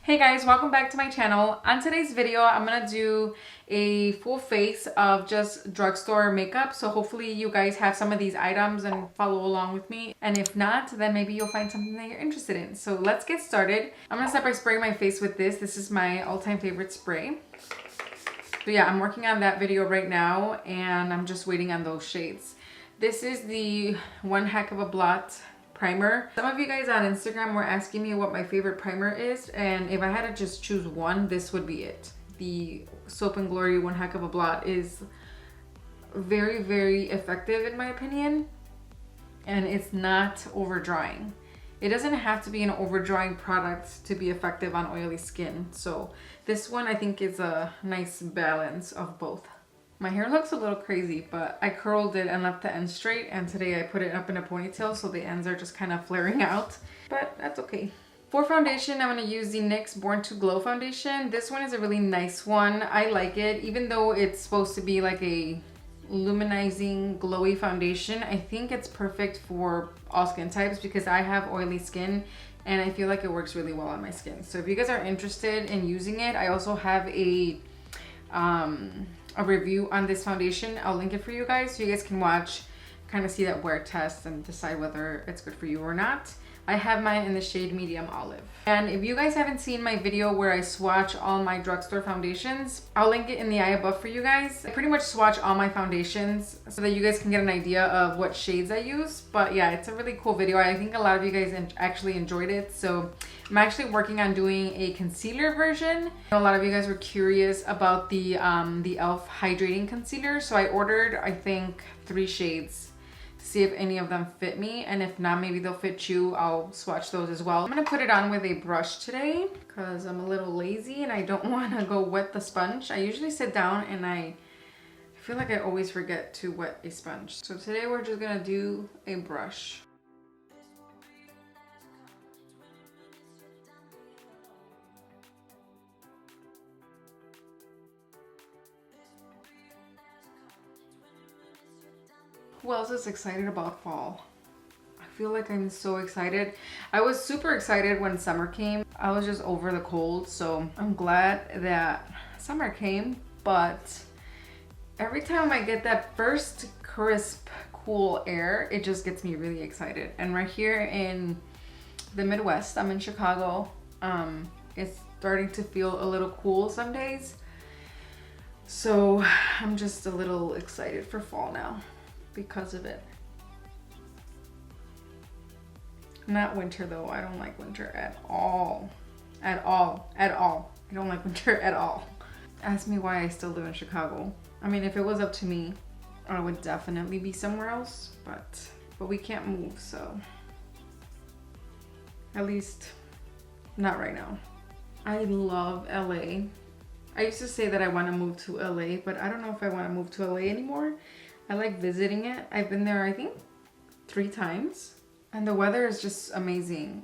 Hey guys, welcome back to my channel. On today's video, I'm gonna do a full face of just drugstore makeup. So hopefully you guys have some of these items and follow along with me. And if not, then maybe you'll find something that you're interested in. So let's get started. I'm gonna start by spraying my face with this. This is my all-time favorite spray. So yeah, I'm working on that video right now and I'm just waiting on those shades. This is the One Heck of a Blot primer. Some of you guys on Instagram were asking me what my favorite primer is, and if I had to just choose one, this would be it. The Soap and Glory One Heck of a Blot is very, very effective in my opinion, and it's not overdrawing. It doesn't have to be an overdrawing product to be effective on oily skin. So this one I think is a nice balance of both. My hair looks a little crazy, but I curled it and left the ends straight, and today I put it up in a ponytail, so the ends are just kind of flaring out, but that's okay. For foundation, I'm going to use the NYX Born to Glow foundation. This one is a really nice one. I like it, even though it's supposed to be like a luminizing, glowy foundation. I think it's perfect for all skin types because I have oily skin, and I feel like it works really well on my skin. So if you guys are interested in using it, I also have a review on this foundation. I'll link it for you guys so you guys can watch, kind of see that wear test and decide whether it's good for you or not. I have mine in the shade Medium Olive. And if you guys haven't seen my video where I swatch all my drugstore foundations, I'll link it in the eye above for you guys. I pretty much swatch all my foundations so that you guys can get an idea of what shades I use. But yeah, it's a really cool video. I think a lot of you guys actually enjoyed it. So I'm actually working on doing a concealer version. A lot of you guys were curious about the e.l.f. Hydrating Concealer. So I ordered, I think, 3 shades. See if any of them fit me, and if not, maybe they'll fit you. I'll swatch those as well. I'm gonna put it on with a brush today because I'm a little lazy and I don't want to go wet the sponge. I usually sit down and I feel like I always forget to wet a sponge. So today we're just gonna do a brush. Who else is excited about fall? I feel like I'm so excited. I was super excited when summer came. I was just over the cold, so I'm glad that summer came, but every time I get that first crisp, cool air, it just gets me really excited. And right here in the Midwest, I'm in Chicago, it's starting to feel a little cool some days. So I'm just a little excited for fall now because of it. Not winter though. I don't like winter at all. At all. At all. I don't like winter at all. Ask me why I still live in Chicago. I mean, if it was up to me, I would definitely be somewhere else, but we can't move, so at least not right now. I love LA. I used to say that I want to move to LA, but I don't know if I want to move to LA anymore. I like visiting it. I've been there, I think, 3 times. And the weather is just amazing.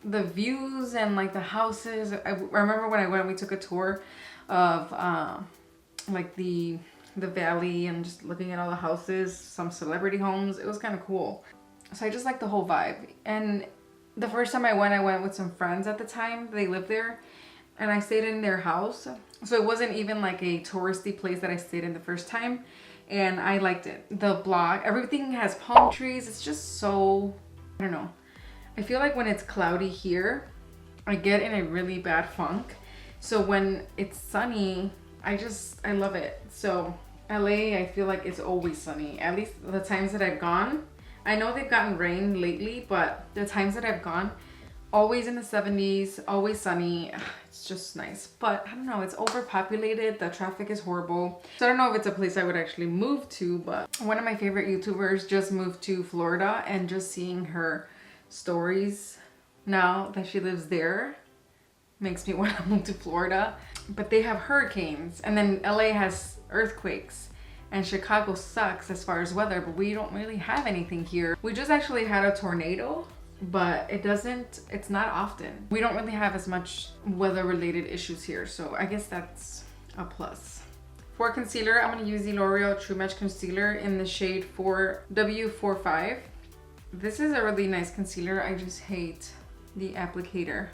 The views and like the houses. I remember when I went, we took a tour of like the valley and just looking at all the houses, some celebrity homes. It was kind of cool. So I just like the whole vibe. And the first time I went with some friends at the time. They lived there. And I stayed in their house. So it wasn't even like a touristy place that I stayed in the first time. And I liked it. The block, everything has palm trees. It's just so, I don't know. I feel like when it's cloudy here, I get in a really bad funk. So when it's sunny, I love it. So LA, I feel like it's always sunny. At least the times that I've gone. I know they've gotten rain lately, but the times that I've gone, always in the 70s, always sunny. It's just nice. But I don't know, it's overpopulated. The traffic is horrible. So I don't know if it's a place I would actually move to, but one of my favorite YouTubers just moved to Florida, and just seeing her stories now that she lives there makes me want to move to Florida. But they have hurricanes, and then LA has earthquakes, and Chicago sucks as far as weather, but we don't really have anything here. We just actually had a tornado, but it's not often. We don't really have as much weather related issues here, so I guess that's a plus. For concealer, I'm going to use the L'Oreal True Match Concealer in the shade W45. This is a really nice concealer. I just hate the applicator.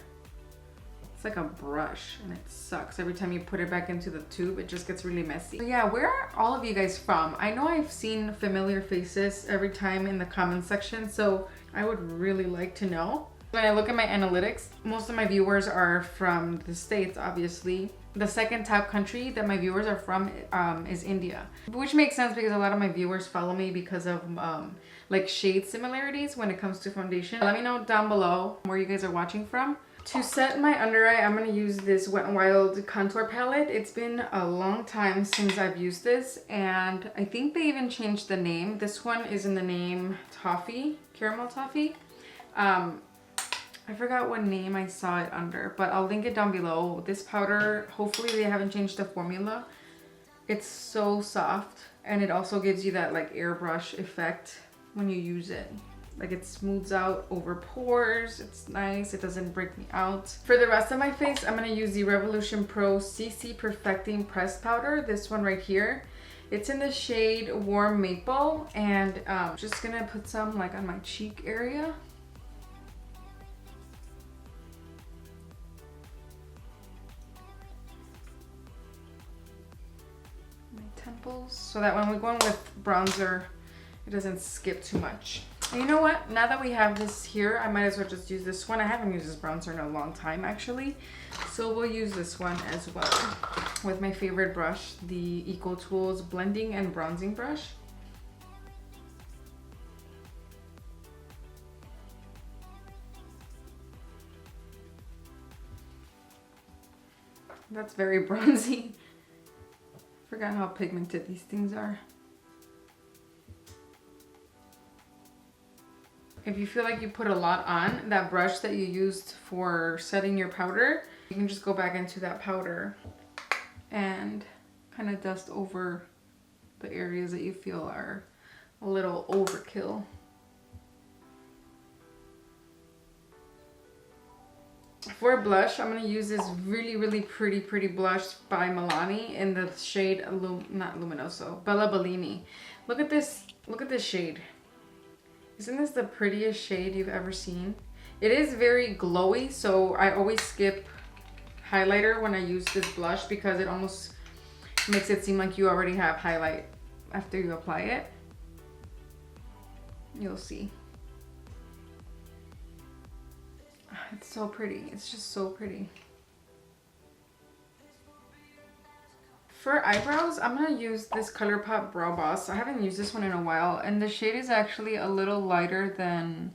It's like a brush and it sucks. Every time you put it back into the tube, it just gets really messy. So yeah, where are all of you guys from? I know I've seen familiar faces every time in the comment section, so I would really like to know. When I look at my analytics, most of my viewers are from the States, obviously. The second top country that my viewers are from is India, which makes sense because a lot of my viewers follow me because of like shade similarities when it comes to foundation. Let me know down below where you guys are watching from. To set my under eye, I'm going to use this Wet n Wild contour palette. It's been a long time since I've used this, and I think they even changed the name. This one is in the name Toffee, Caramel Toffee. I forgot what name I saw it under, but I'll link it down below. This powder, hopefully they haven't changed the formula. It's so soft, and it also gives you that like airbrush effect when you use it. Like it smooths out over pores. It's nice. It doesn't break me out. For the rest of my face, I'm going to use the Revolution Pro CC Perfecting Pressed Powder. This one right here. It's in the shade Warm Maple, and just going to put some like on my cheek area. My temples. So that when we're going with bronzer, it doesn't skip too much. And you know what? Now that we have this here, I might as well just use this one. I haven't used this bronzer in a long time, actually. So we'll use this one as well with my favorite brush, the Eco Tools Blending and Bronzing Brush. That's very bronzy. Forgot how pigmented these things are. If you feel like you put a lot on, that brush that you used for setting your powder, you can just go back into that powder and kind of dust over the areas that you feel are a little overkill. For blush, I'm going to use this really pretty blush by Milani in the shade, not Luminoso, Bella Bellini. Look at this shade. Isn't this the prettiest shade you've ever seen? It is very glowy, so I always skip highlighter when I use this blush because it almost makes it seem like you already have highlight after you apply it. You'll see. It's so pretty. It's just so pretty. For eyebrows, I'm going to use this ColourPop Brow Boss. I haven't used this one in a while, and the shade is actually a little lighter than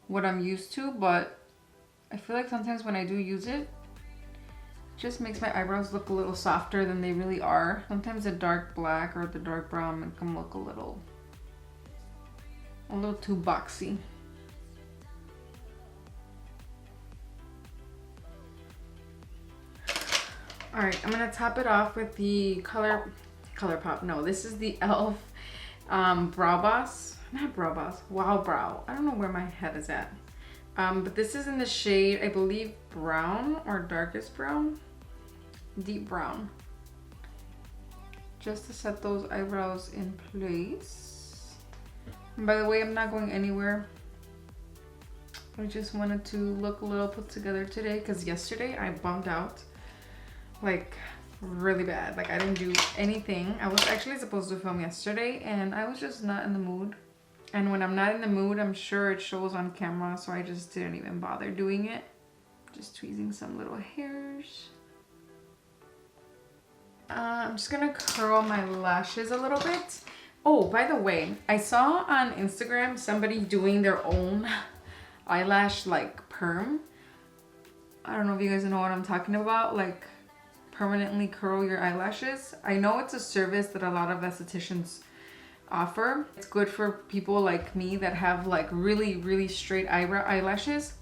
what I'm used to, but I feel like sometimes when I do use it, it just makes my eyebrows look a little softer than they really are. Sometimes the dark black or the dark brown make them look a little too boxy. All right, I'm gonna top it off with the ColourPop. No, this is the e.l.f. Brow Boss. Not Brow Boss, Wow Brow. I don't know where my head is at. But this is in the shade, I believe, brown or darkest brown. Deep brown. Just to set those eyebrows in place. And by the way, I'm not going anywhere. I just wanted to look a little put together today because yesterday I bummed out. Like really bad. Like I didn't do anything. I was actually supposed to film yesterday and I was just not in the mood. And when I'm not in the mood, I'm sure it shows on camera, so I just didn't even bother doing it. Just tweezing some little hairs. I'm just gonna curl my lashes a little bit. Oh, by the way, I saw on Instagram somebody doing their own eyelash like perm. I don't know if you guys know what I'm talking about. Like permanently curl your eyelashes. I know it's a service that a lot of estheticians offer. It's good for people like me that have like really straight eyelashes.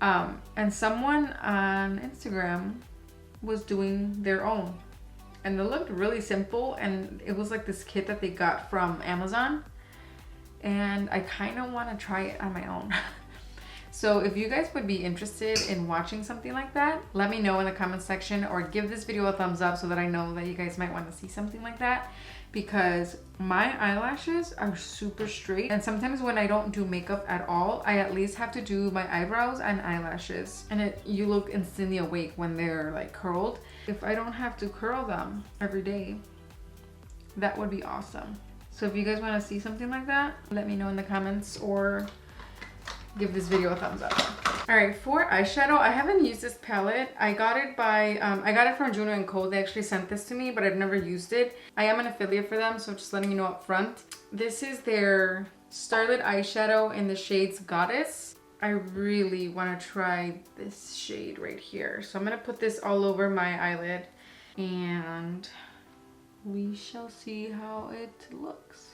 And someone on Instagram was doing their own. And it looked really simple, and it was like this kit that they got from Amazon. And I kind of want to try it on my own. So if you guys would be interested in watching something like that, let me know in the comment section or give this video a thumbs up so that I know that you guys might want to see something like that. because my eyelashes are super straight, and sometimes when I don't do makeup at all, I at least have to do my eyebrows and eyelashes, and you look instantly awake when they're like curled. If I don't have to curl them every day, that would be awesome. So if you guys want to see something like that, let me know in the comments or give this video a thumbs up. All right, for eyeshadow, I haven't used this palette. I got it from Juno & Co. They actually sent this to me, but I've never used it. I am an affiliate for them, so just letting you know up front. This is their Starlet Eyeshadow in the shades Goddess. I really want to try this shade right here. So I'm going to put this all over my eyelid, and we shall see how it looks.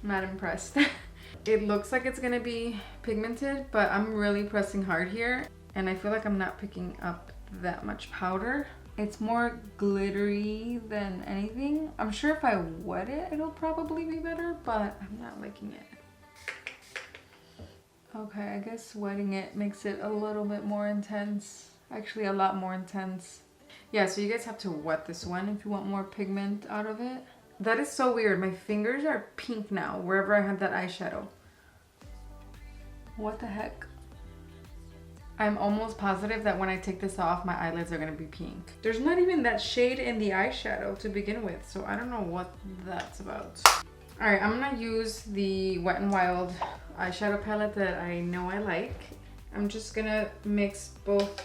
Not impressed. It looks like it's gonna be pigmented, but I'm really pressing hard here, and I feel like I'm not picking up that much powder. It's more glittery than anything. I'm sure if I wet it, it'll probably be better, but I'm not liking it. Okay, I guess wetting it makes it a little bit more intense. Actually, a lot more intense. Yeah, so you guys have to wet this one if you want more pigment out of it. That is so weird. My fingers are pink now, wherever I had that eyeshadow. What the heck? I'm almost positive that when I take this off, my eyelids are gonna be pink. There's not even that shade in the eyeshadow to begin with, so I don't know what that's about. All right, I'm gonna use the Wet n Wild eyeshadow palette that I know I like. I'm just gonna mix both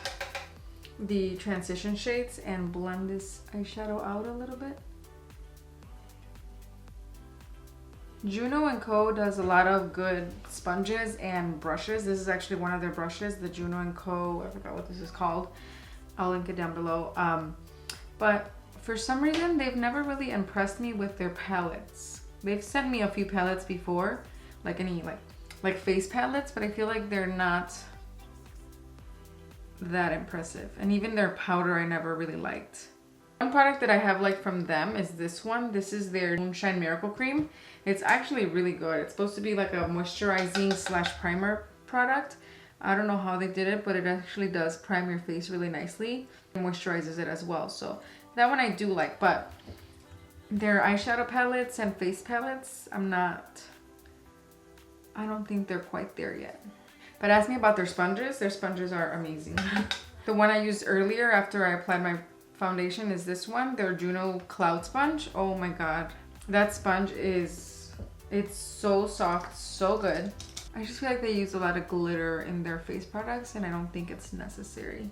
the transition shades and blend this eyeshadow out a little bit. Juno & Co. does a lot of good sponges and brushes. This is actually one of their brushes, the Juno & Co. I forgot what this is called. I'll link it down below. But for some reason, they've never really impressed me with their palettes. They've sent me a few palettes before, like like face palettes, but I feel like they're not that impressive. And even their powder I never really liked. One product that I have liked from them is this one. This is their Moonshine Miracle Cream. It's actually really good. It's supposed to be like a moisturizing / primer product. I don't know how they did it, but it actually does prime your face really nicely and moisturizes it as well. So that one I do like, but their eyeshadow palettes and face palettes, I don't think they're quite there yet. But ask me about their sponges. Their sponges are amazing. The one I used earlier after I applied my foundation is this one, their Juno Cloud Sponge. Oh my god. That sponge it's so soft, so good. I just feel like they use a lot of glitter in their face products, and I don't think it's necessary.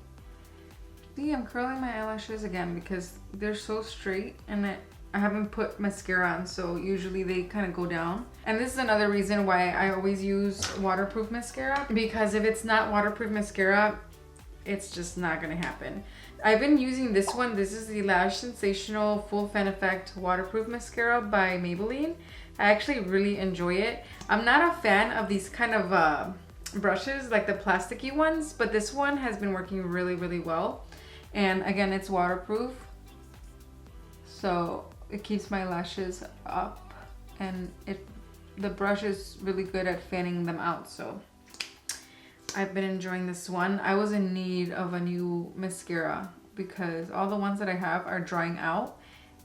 See, I'm curling my eyelashes again because they're so straight, and I haven't put mascara on, so usually they kind of go down. And this is another reason why I always use waterproof mascara, because if it's not waterproof mascara, it's just not gonna happen. I've been using this one. This is the Lash Sensational Full Fan Effect Waterproof Mascara by Maybelline. I actually really enjoy it. I'm not a fan of these kind of brushes, like the plasticky ones, but this one has been working really, really well. And again, it's waterproof, so it keeps my lashes up, and the brush is really good at fanning them out, so I've been enjoying this one. I was in need of a new mascara because all the ones that I have are drying out,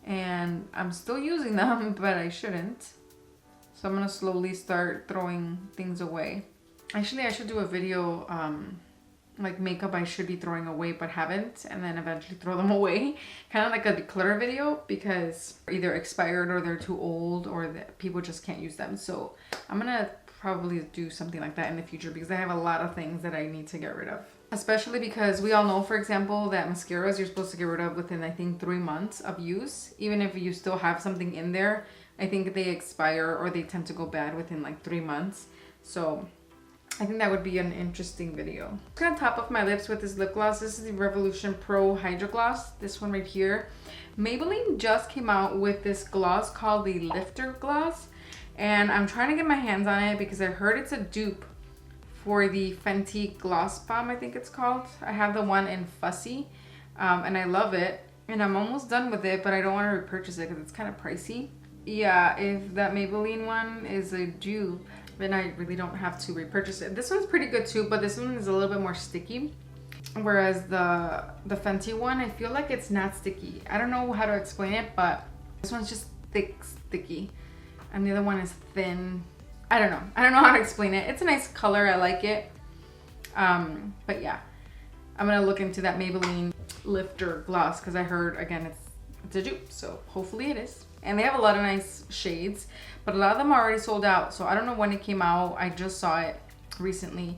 and I'm still using them, but I shouldn't. So I'm gonna slowly start throwing things away. Actually, I should do a video like makeup I should be throwing away but haven't, and then eventually throw them away. Kind of like a declutter video, because they're either expired or they're too old, or that people just can't use them. So I'm gonna probably do something like that in the future, because I have a lot of things that I need to get rid of. Especially because we all know, for example, that mascaras you're supposed to get rid of within, I think, 3 months of use. Even if you still have something in there, I think they expire or they tend to go bad within like 3 months. So I think that would be an interesting video. I'm gonna top off my lips with this lip gloss. This is the Revolution Pro Hydro Gloss. This one right here. Maybelline just came out with this gloss called the Lifter Gloss, and I'm trying to get my hands on it because I heard it's a dupe for the Fenty Gloss Bomb, I think it's called. I have the one in Fussy, and I love it, and I'm almost done with it, but I don't want to repurchase it because it's kind of pricey. yeah, if that Maybelline one is a dupe, then I really don't have to repurchase it. This one's pretty good too, but this one is a little bit more sticky. Whereas the Fenty one, I feel like it's not sticky. I don't know how to explain it, but this one's just thick, sticky. And the other one is thin. I don't know. I don't know how to explain it. It's a nice color. I like it. But yeah, I'm gonna look into that Maybelline Lifter gloss because I heard, again, it's a dupe. So hopefully it is. And they have a lot of nice shades, but a lot of them are already sold out. So I don't know when it came out. I just saw it recently.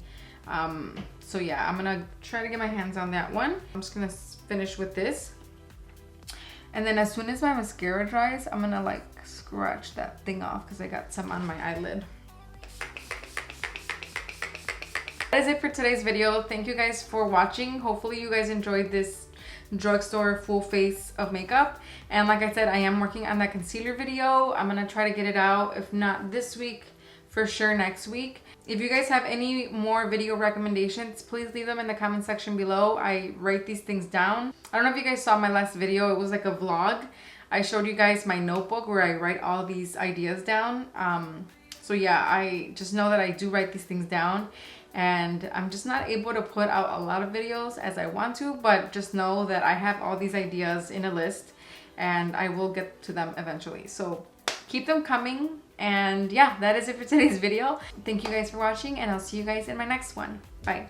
So yeah, I'm gonna try to get my hands on that one. I'm just gonna finish with this. And then as soon as my mascara dries, I'm gonna like scratch that thing off because I got some on my eyelid. That is it for today's video. Thank you guys for watching. Hopefully you guys enjoyed this drugstore full face of makeup. And like I said, I am working on that concealer video. I'm gonna try to get it out, if not this week, for sure next week. If you guys have any more video recommendations, please leave them in the comment section below. I write these things down. I don't know if you guys saw my last video. It was like a vlog. I showed you guys my notebook where I write all these ideas down. So yeah, I just know that I do write these things down, and I'm just not able to put out a lot of videos as I want to, but just know that I have all these ideas in a list and I will get to them eventually. So keep them coming. And yeah, that is it for today's video. Thank you guys for watching, and I'll see you guys in my next one. Bye.